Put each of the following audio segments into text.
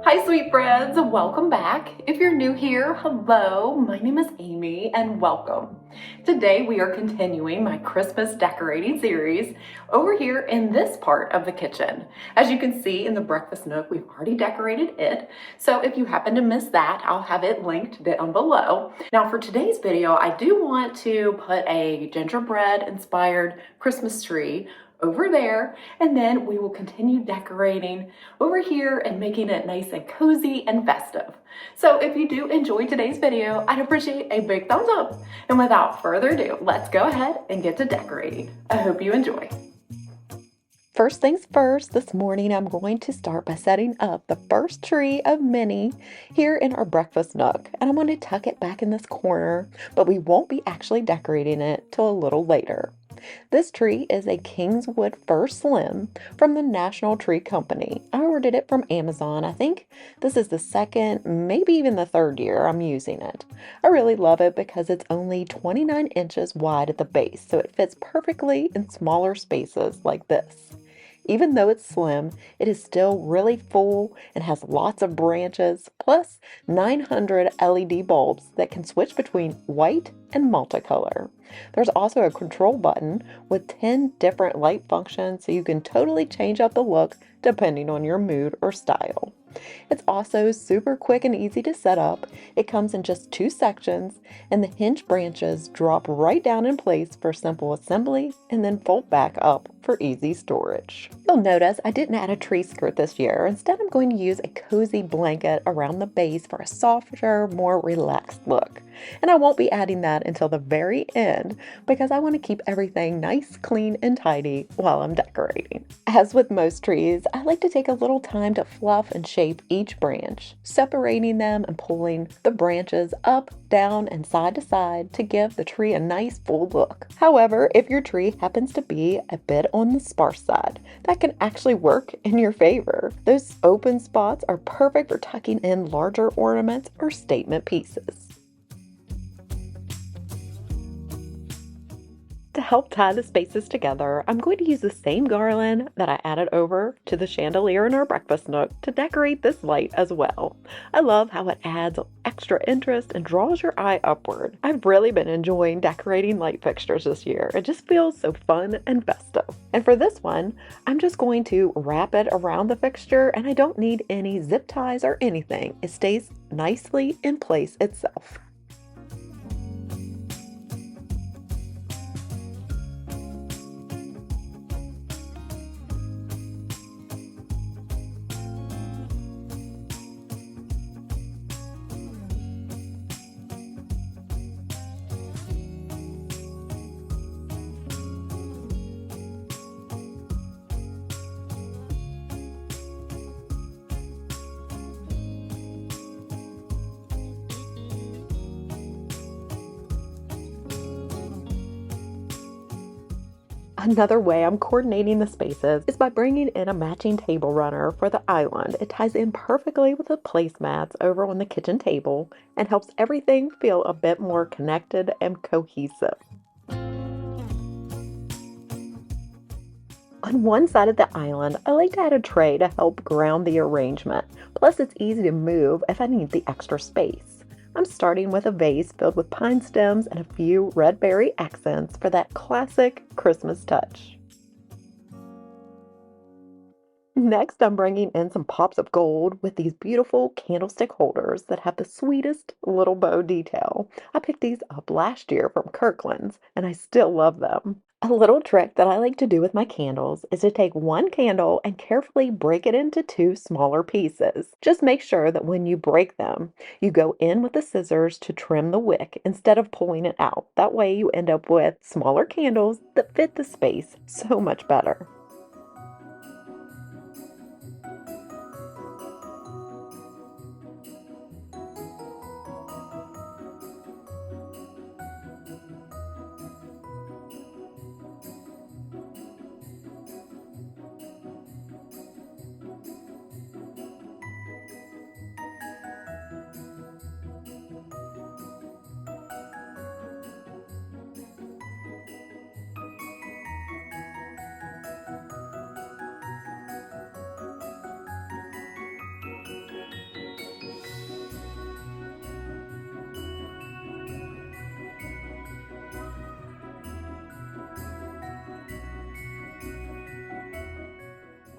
Hi sweetbreads, welcome back. If you're new here, hello, my name is Amy and welcome. Today we are continuing my Christmas decorating series over here in this part of the kitchen. As you can see in the breakfast nook, we've already decorated it. So if you happen to miss that, I'll have it linked down below. Now for today's video, I do want to put a gingerbread inspired Christmas tree over there, and then we will continue decorating over here and making it nice and cozy and festive. So if you do enjoy today's video, I'd appreciate a big thumbs up. And without further ado, let's go ahead and get to decorating. I hope you enjoy. First things first, this morning I'm going to start by setting up the first tree of many here in our breakfast nook. And I'm going to tuck it back in this corner, but we won't be actually decorating it till a little later. This tree is a Kingswood Fir Slim from the National Tree Company. I ordered it from Amazon. I think this is the second, maybe even the third year I'm using it. I really love it because it's only 29 inches wide at the base, so it fits perfectly in smaller spaces like this. Even though it's slim, it is still really full and has lots of branches, plus 900 LED bulbs that can switch between white and multicolor. There's also a control button with 10 different light functions, so you can totally change up the look depending on your mood or style. It's also super quick and easy to set up. It comes in just 2 sections, and the hinge branches drop right down in place for simple assembly and then fold back up for easy storage. You'll notice I didn't add a tree skirt this year. Instead, I'm going to use a cozy blanket around the base for a softer, more relaxed look. And I won't be adding that until the very end because I want to keep everything nice, clean, and tidy while I'm decorating. As with most trees, I like to take a little time to fluff and shape each branch, separating them and pulling the branches up, down, and side to side to give the tree a nice full look. However, if your tree happens to be a bit on the sparse side, that can actually work in your favor. Those open spots are perfect for tucking in larger ornaments or statement pieces. To help tie the spaces together, I'm going to use the same garland that I added over to the chandelier in our breakfast nook to decorate this light as well. I love how it adds extra interest and draws your eye upward. I've really been enjoying decorating light fixtures this year. It just feels so fun and festive. And for this one, I'm just going to wrap it around the fixture, and I don't need any zip ties or anything. It stays nicely in place itself. Another way I'm coordinating the spaces is by bringing in a matching table runner for the island. It ties in perfectly with the placemats over on the kitchen table and helps everything feel a bit more connected and cohesive. On one side of the island, I like to add a tray to help ground the arrangement. Plus, it's easy to move if I need the extra space. I'm starting with a vase filled with pine stems and a few red berry accents for that classic Christmas touch. Next, I'm bringing in some pops of gold with these beautiful candlestick holders that have the sweetest little bow detail. I picked these up last year from Kirkland's, and I still love them. A little trick that I like to do with my candles is to take one candle and carefully break it into 2 smaller pieces. Just make sure that when you break them, you go in with the scissors to trim the wick instead of pulling it out. That way you end up with smaller candles that fit the space so much better.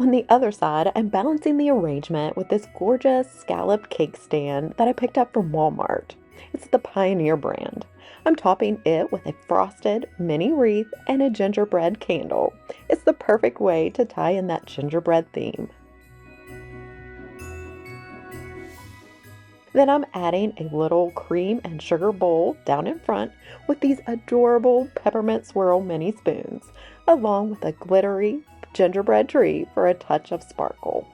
On the other side, I'm balancing the arrangement with this gorgeous scalloped cake stand that I picked up from Walmart. It's the Pioneer brand. I'm topping it with a frosted mini wreath and a gingerbread candle. It's the perfect way to tie in that gingerbread theme. Then I'm adding a little cream and sugar bowl down in front with these adorable peppermint swirl mini spoons, along with a glittery gingerbread tree for a touch of sparkle.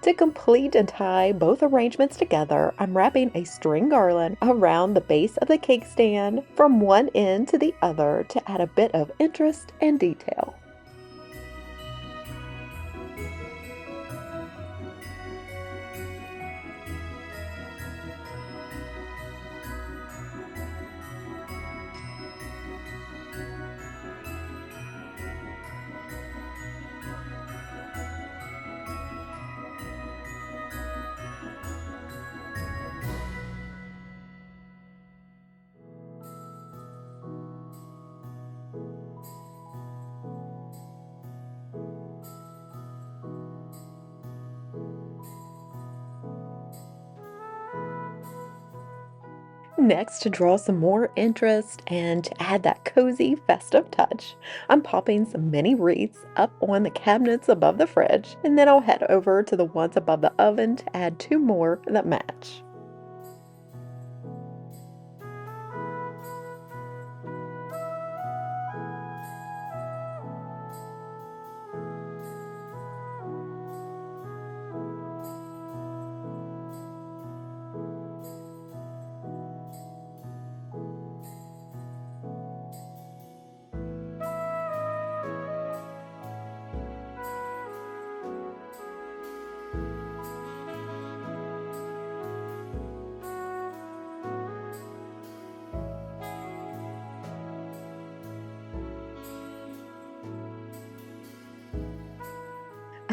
To complete and tie both arrangements together, I'm wrapping a string garland around the base of the cake stand from one end to the other to add a bit of interest and detail. Next, to draw some more interest and to add that cozy, festive touch, I'm popping some mini wreaths up on the cabinets above the fridge, and then I'll head over to the ones above the oven to add two more that match.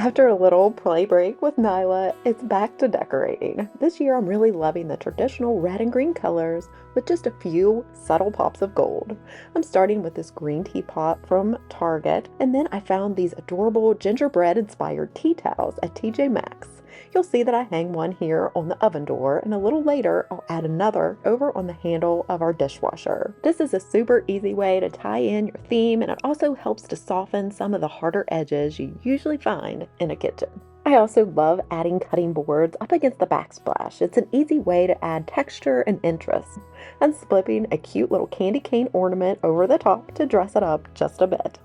After a little play break with Nyla, it's back to decorating. This year I'm really loving the traditional red and green colors with just a few subtle pops of gold. I'm starting with this green teapot from Target, and then I found these adorable gingerbread inspired tea towels at TJ Maxx. You'll see that I hang one here on the oven door, and a little later I'll add another over on the handle of our dishwasher. This is a super easy way to tie in your theme, and it also helps to soften some of the harder edges you usually find in a kitchen. I also love adding cutting boards up against the backsplash. It's an easy way to add texture and interest. I'm slipping a cute little candy cane ornament over the top to dress it up just a bit.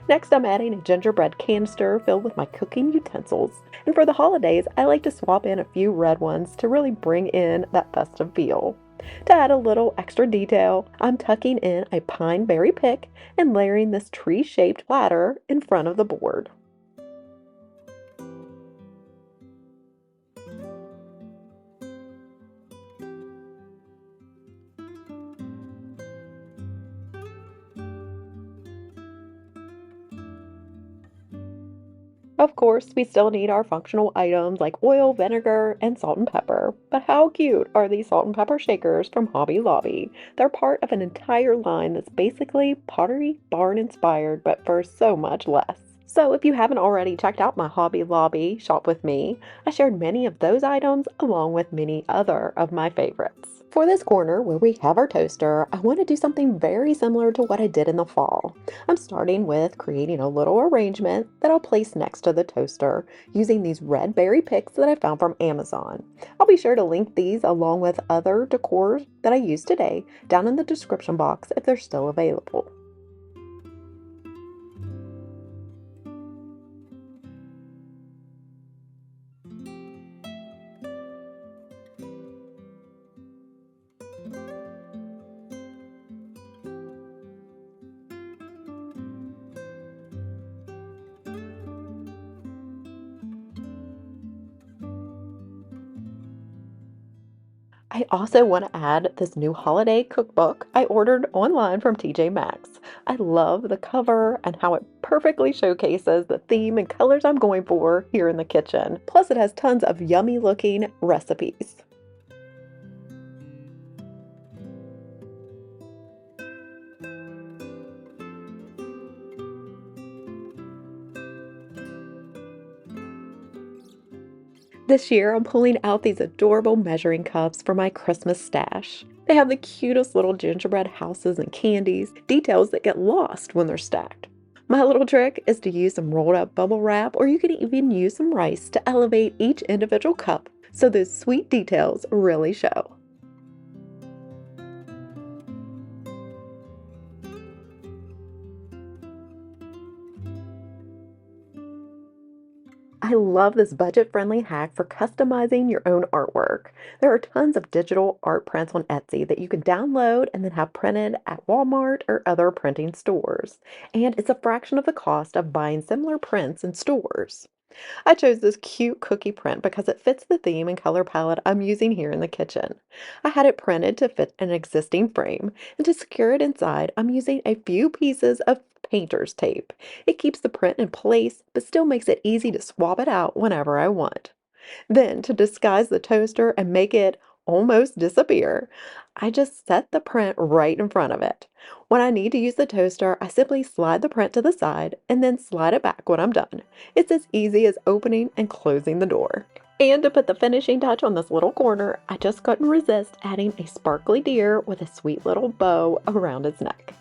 Next, I'm adding a gingerbread canister filled with my cooking utensils. And for the holidays, I like to swap in a few red ones to really bring in that festive feel. To add a little extra detail, I'm tucking in a pine berry pick and layering this tree-shaped ladder in front of the board. Of course, we still need our functional items like oil, vinegar, and salt and pepper. But how cute are these salt and pepper shakers from Hobby Lobby? They're part of an entire line that's basically Pottery Barn inspired, but for so much less. So if you haven't already checked out my Hobby Lobby shop with me, I shared many of those items along with many other of my favorites. For this corner where we have our toaster, I want to do something very similar to what I did in the fall. I'm starting with creating a little arrangement that I'll place next to the toaster using these red berry picks that I found from Amazon. I'll be sure to link these along with other decor that I used today down in the description box if they're still available. I also want to add this new holiday cookbook I ordered online from TJ Maxx. I love the cover and how it perfectly showcases the theme and colors I'm going for here in the kitchen. Plus, it has tons of yummy looking recipes. This year, I'm pulling out these adorable measuring cups for my Christmas stash. They have the cutest little gingerbread houses and candies, details that get lost when they're stacked. My little trick is to use some rolled up bubble wrap, or you can even use some rice to elevate each individual cup so those sweet details really show. I love this budget-friendly hack for customizing your own artwork. There are tons of digital art prints on Etsy that you can download and then have printed at Walmart or other printing stores. And it's a fraction of the cost of buying similar prints in stores. I chose this cute cookie print because it fits the theme and color palette I'm using here in the kitchen. I had it printed to fit an existing frame, and to secure it inside, I'm using a few pieces of painter's tape. It keeps the print in place, but still makes it easy to swap it out whenever I want. Then, to disguise the toaster and make it almost disappear, I just set the print right in front of it. When I need to use the toaster, I simply slide the print to the side and then slide it back when I'm done. It's as easy as opening and closing the door. And to put the finishing touch on this little corner, I just couldn't resist adding a sparkly deer with a sweet little bow around its neck.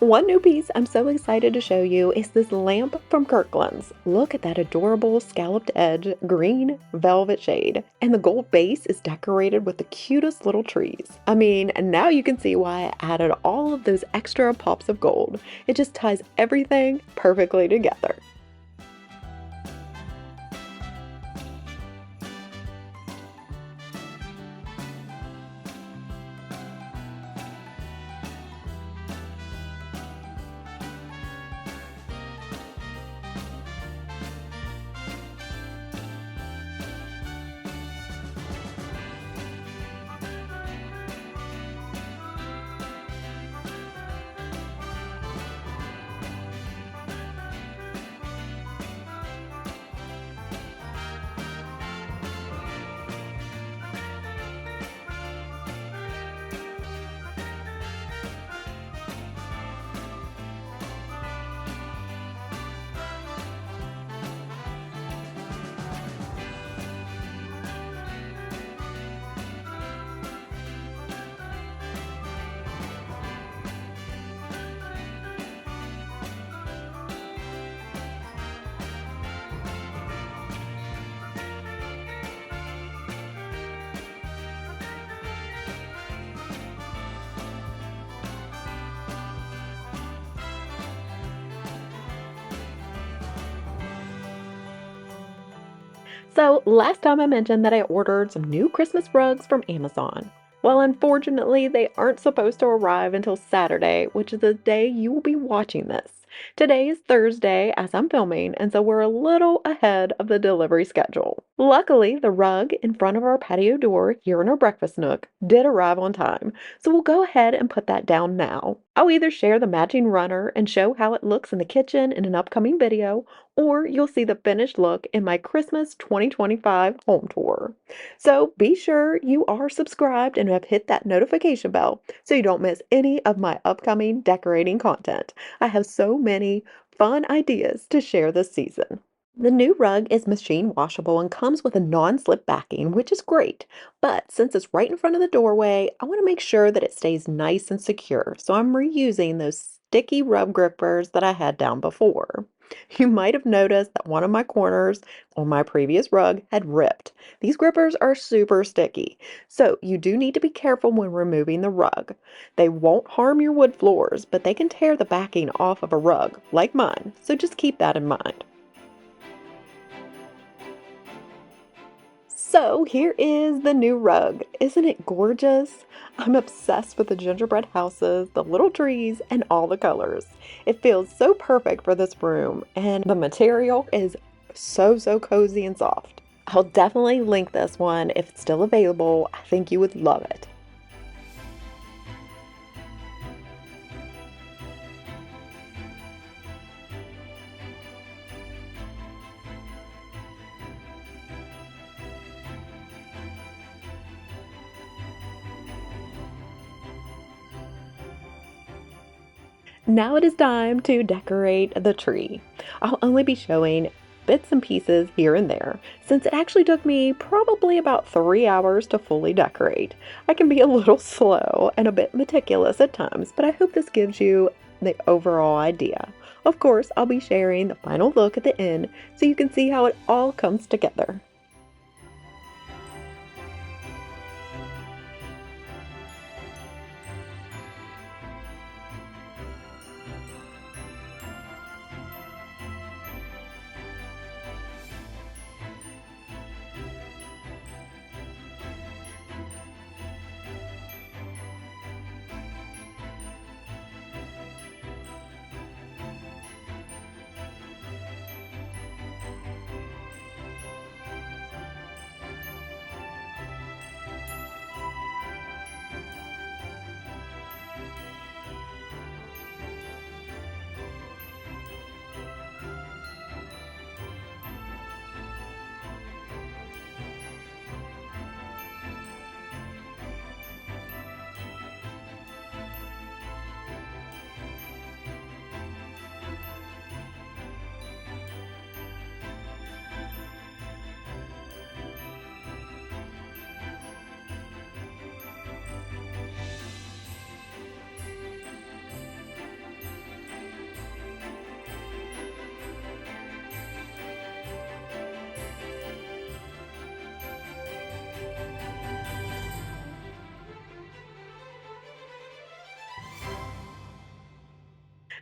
One new piece I'm so excited to show you is this lamp from Kirkland's. Look at that adorable scalloped edge, green velvet shade, and the gold base is decorated with the cutest little trees. I mean, now you can see why I added all of those extra pops of gold. It just ties everything perfectly together. So, last time I mentioned that I ordered some new Christmas rugs from Amazon. Well, unfortunately, they aren't supposed to arrive until Saturday, which is the day you will be watching this. Today is Thursday as I'm filming, and so we're a little ahead of the delivery schedule. Luckily, the rug in front of our patio door here in our breakfast nook did arrive on time, so we'll go ahead and put that down now. I'll either share the matching runner and show how it looks in the kitchen in an upcoming video, or you'll see the finished look in my Christmas 2025 home tour. So be sure you are subscribed and have hit that notification bell so you don't miss any of my upcoming decorating content. I have so many fun ideas to share this season. The new rug is machine washable and comes with a non-slip backing, which is great. But since it's right in front of the doorway, I want to make sure that it stays nice and secure. So I'm reusing those sticky rug grippers that I had down before. You might have noticed that one of my corners on my previous rug had ripped. These grippers are super sticky, so you do need to be careful when removing the rug. They won't harm your wood floors, but they can tear the backing off of a rug, like mine, so just keep that in mind. So here is the new rug. Isn't it gorgeous? I'm obsessed with the gingerbread houses, the little trees, and all the colors. It feels so perfect for this room, and the material is so cozy and soft. I'll definitely link this one if it's still available. I think you would love it. Now it is time to decorate the tree. I'll only be showing bits and pieces here and there, since it actually took me probably about 3 hours to fully decorate. I can be a little slow and a bit meticulous at times, but I hope this gives you the overall idea. Of course, I'll be sharing the final look at the end so you can see how it all comes together.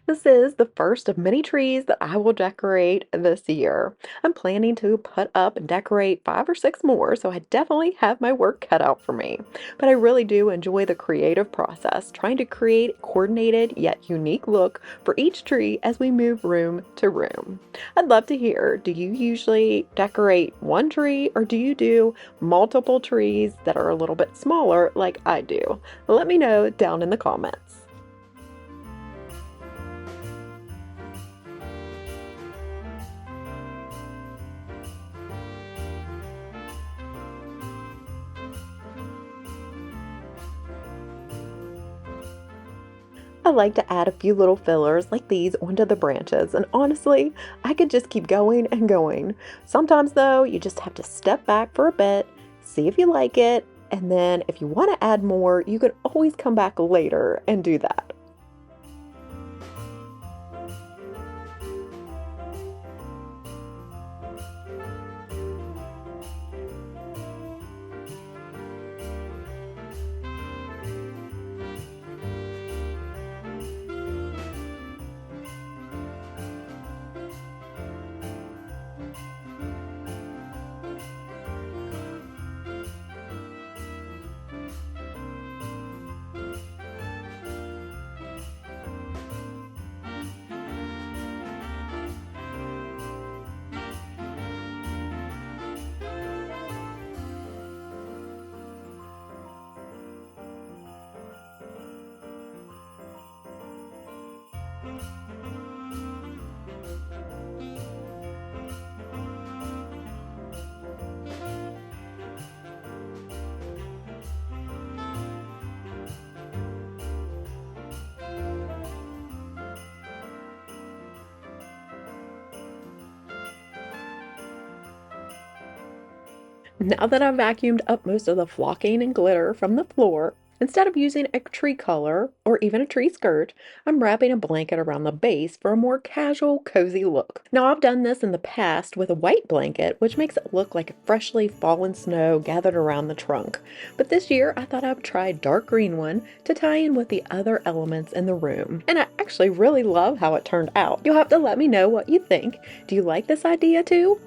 This is the first of many trees that I will decorate this year. I'm planning to put up and decorate 5 or 6 more, so I definitely have my work cut out for me. But I really do enjoy the creative process, trying to create a coordinated yet unique look for each tree as we move room to room. I'd love to hear, do you usually decorate one tree or do you do multiple trees that are a little bit smaller like I do? Let me know down in the comments. I like to add a few little fillers like these onto the branches, and honestly, I could just keep going and going. Sometimes, though, you just have to step back for a bit, see if you like it, and then if you want to add more, you can always come back later and do that. Now that I've vacuumed up most of the flocking and glitter from the floor, instead of using a tree color or even a tree skirt, I'm wrapping a blanket around the base for a more casual, cozy look. Now I've done this in the past with a white blanket, which makes it look like freshly fallen snow gathered around the trunk. But this year I thought I would try a dark green one to tie in with the other elements in the room. And I actually really love how it turned out. You'll have to let me know what you think. Do you like this idea too?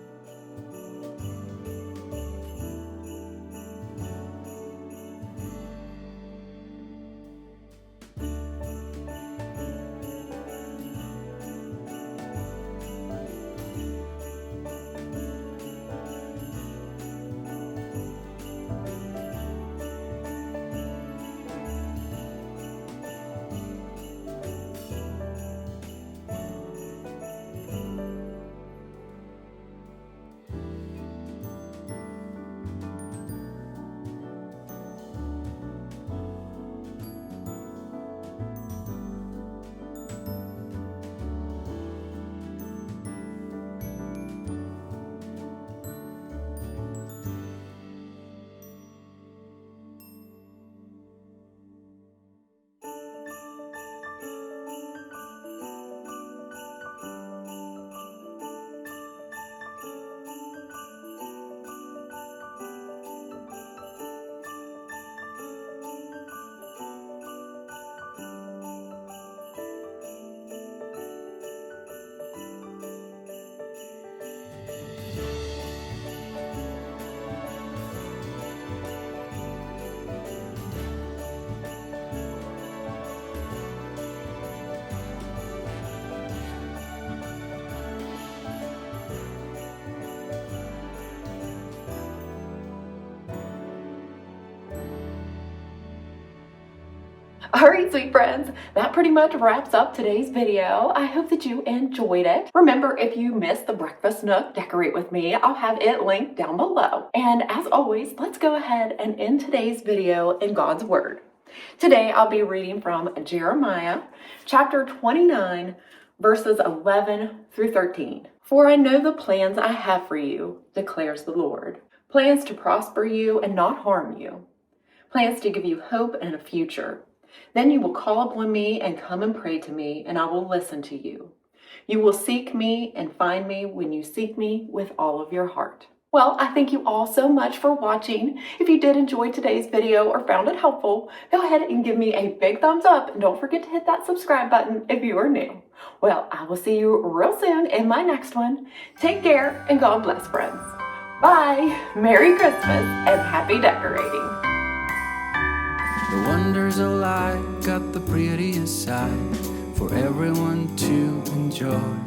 Alright, sweet friends, that pretty much wraps up today's video. I hope that you enjoyed it. Remember, if you missed the breakfast nook, decorate with me. I'll have it linked down below. And as always, let's go ahead and end today's video in God's Word. Today, I'll be reading from Jeremiah, chapter 29, verses 11 through 13. For I know the plans I have for you, declares the Lord. Plans to prosper you and not harm you. Plans to give you hope and a future. Then you will call upon me and come and pray to me, and I will listen to you. You will seek me and find me when you seek me with all of your heart. Well, I thank you all so much for watching. If you did enjoy today's video or found it helpful, go ahead and give me a big thumbs up, and don't forget to hit that subscribe button if you are new. Well, I will see you real soon in my next one. Take care and God bless, friends. Bye, Merry Christmas, and happy decorating. The wonders of life got the prettiest side for everyone to enjoy.